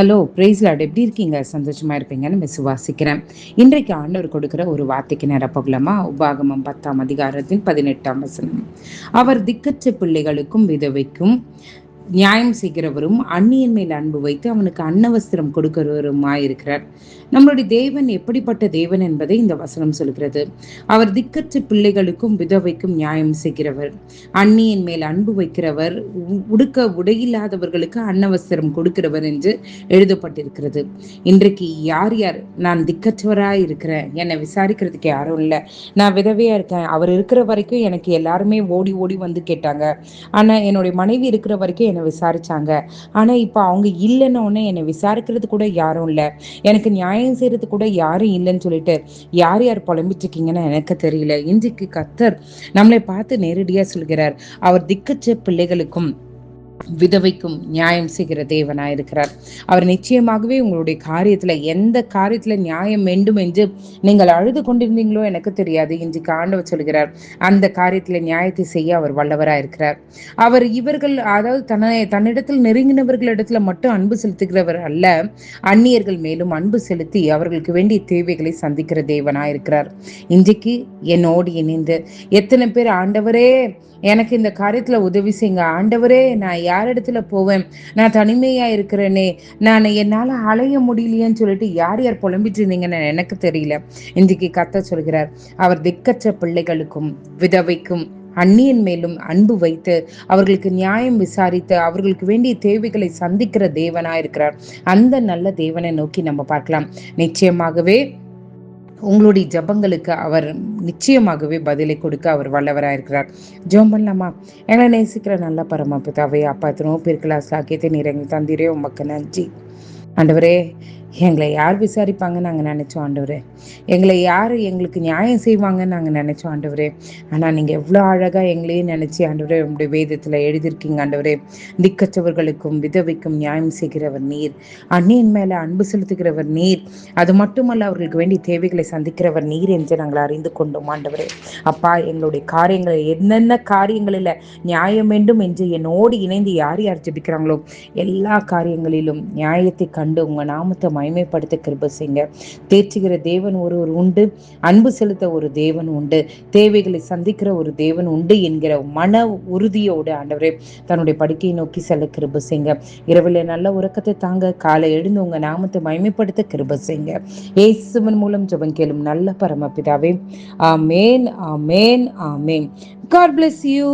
Hello price Lord. எப்படி இருக்கீங்க? சந்தோஷமா இருப்பீங்கன்னு விசுவாசிக்கிறேன். இன்றைக்கு ஆண்டவர் கொடுக்கிற ஒரு வார்த்தைக்கு நிரப்பகுலமா உபாகமம் 10ஆம் அதிகாரத்தின் 18ஆம் வசனம். அவர் திக்கற்ற பிள்ளைகளுக்கும் விதவைக்கும் நியாயம் செய்கிறவரும் அந்நியன் மேல் அன்பு வைத்து அவனுக்கு அன்னவஸ்திரம் கொடுக்கிறவருமாயிருக்கிறார். நம்மளுடைய தேவன் எப்படிப்பட்ட தேவன் என்பதை இந்த வசனம் சொல்கிறது. அவர் திக்கற்ற பிள்ளைகளுக்கும் விதவைக்கும் நியாயம் செய்கிறவர், அந்நியன் மேல் அன்பு வைக்கிறவர், உடுக்க உடையில்லாதவர்களுக்கு அன்னவஸ்திரம் கொடுக்கிறவர் என்று எழுதப்பட்டிருக்கிறது. இன்றைக்கு யார் யார் நான் திக்கற்றவராய் இருக்கிறேன், என்னை விசாரிக்கிறதுக்கு யாரும் இல்லை, நான் விதவையா இருக்கேன், அவர் இருக்கிற வரைக்கும் எனக்கு எல்லாருமே ஓடி ஓடி வந்து கேட்டாங்க, ஆனா என்னுடைய மனைவி இருக்கிற வரைக்கும் என்னை விசாரிச்சாங்க, ஆனா இப்ப அவங்க இல்லைன்னு உடனே என்னை விசாரிக்கிறது கூட யாரும் இல்லை, எனக்கு நியாயம் செய்யறது கூட யாரும் இல்லைன்னு சொல்லிட்டு யார் யார் புலம்பிட்டு இருக்கீங்கன்னு எனக்கு தெரியல. இன்றைக்கு கர்த்தர் நம்மளை பார்த்து நேரடியா சொல்கிறார், அவர் திக்கற்ற பிள்ளைகளுக்கும் விதவைக்கும் நியாயம் செய்கிற தேவனாயிருக்கிறார். அவர் நிச்சயமாகவே உங்களுடைய காரியத்துல எந்த காரியத்துல நியாயம் வேண்டும் என்று நீங்கள் அழுது கொண்டிருந்தீங்களோ எனக்கு தெரியாது. இன்றைக்கு ஆண்டவர் சொல்கிறார், அந்த காரியத்துல நியாயத்தை செய்ய அவர் வல்லவராயிருக்கிறார். அவர் அதாவது தன்னிடத்தில் நெருங்கினவர்களிடத்துல மட்டும் அன்பு செலுத்துகிறவர் அல்ல, அந்நியர்கள் மேலும் அன்பு செலுத்தி அவர்களுக்கு வேண்டிய தேவைகளை சந்திக்கிற தேவனாயிருக்கிறார். இன்றைக்கு என்னோடு இணைந்து எத்தனை பேர், ஆண்டவரே எனக்கு இந்த காரியத்துல உதவி செய்யுங்க, ஆண்டவரே நான் யார் இடத்துல போவேன், நான் தனிமையா இருக்கிறேனே, என்னால அலைய முடியலையேன்னு சொல்லிட்டு யார் யார் புலம்பிட்டு இருந்தீங்கன்னு எனக்கு தெரியல. இன்றைக்கு கர்த்தர் சொல்கிறார், அவர் திக்கற்ற பிள்ளைகளுக்கும் விதவைக்கும் அந்நியன் மேலும் அன்பு வைத்து அவர்களுக்கு நியாயம் விசாரித்து அவர்களுக்கு வேண்டிய தேவைகளை சந்திக்கிற தேவனாயிருக்கிறார். அந்த நல்ல தேவனை நோக்கி நம்ம பார்க்கலாம். நிச்சயமாகவே உங்களுடைய ஜபங்களுக்கு அவர் நிச்சயமாகவே பதிலை கொடுக்க அவர் வல்லவராயிருக்கிறார். ஜெபம் பண்ணலாமா? எங்களை நேசிக்கிற நல்ல பரமபிதாவே, அப்பா எத்தனோ பேருக்கு சாக்கியத்தை நீர் எங்களுக்கு தந்திரே, உமக்கு நன்றி. ஆண்டவரே, எங்களை யார் விசாரிப்பாங்கன்னு நாங்கள் நினைச்சோம் ஆண்டவரே, எங்களுக்கு நியாயம் செய்வாங்கன்னு நாங்கள் நினைச்சோம் ஆண்டவரே. ஆனால் நீங்கள் எவ்வளோ அழகாக எங்களையும் நினைச்சி ஆண்டவரே உங்களுடைய வேதத்தில் எழுதியிருக்கீங்க ஆண்டவரே. திக்கற்றவர்களுக்கும் விதவைக்கும் நியாயம் செய்கிறவர் நீர், அந்நியன் மேலே அன்பு செலுத்துகிறவர் நீர், அது மட்டுமல்ல அவர்களுக்கு வேண்டிய தேவைகளை சந்திக்கிறவர் நீர் என்று நாங்கள் அறிந்து கொண்டோம் ஆண்டவரே. அப்பா, எங்களுடைய காரியங்களை என்னென்ன காரியங்களில் நியாயம் வேண்டும் என்று என்னோடு இணைந்து யார் யார் ஜெபிக்கிறாங்களோ எல்லா காரியங்களிலும் நியாயத்தை கண்டு உங்கள் நாமத்தை மகிமைப்படுத்த கிருபை செய்யுங்க. தேற்றுகிற தேவன் ஒருவர் உண்டு, அன்பு செலுத்த ஒரு தேவன் உண்டு, தேவைகளை சந்திக்கிற ஒரு தேவன் உண்டு என்கிற மன உறுதியோடு ஆண்டவரே தன்னுடைய படுக்கையை நோக்கி செல்ல கிருபை செய்யுங்க. இரவில் நல்ல உறக்கத்தை தாங்க, காலை எழுந்து உங்க நாமத்தை மகிமைப்படுத்த கிருபை செய்யுங்க. இயேசுவின் மூலம் ஜெபம் கேளும் நல்ல பரமபிதாவே. ஆமேன், ஆமேன், ஆமேன். God bless you.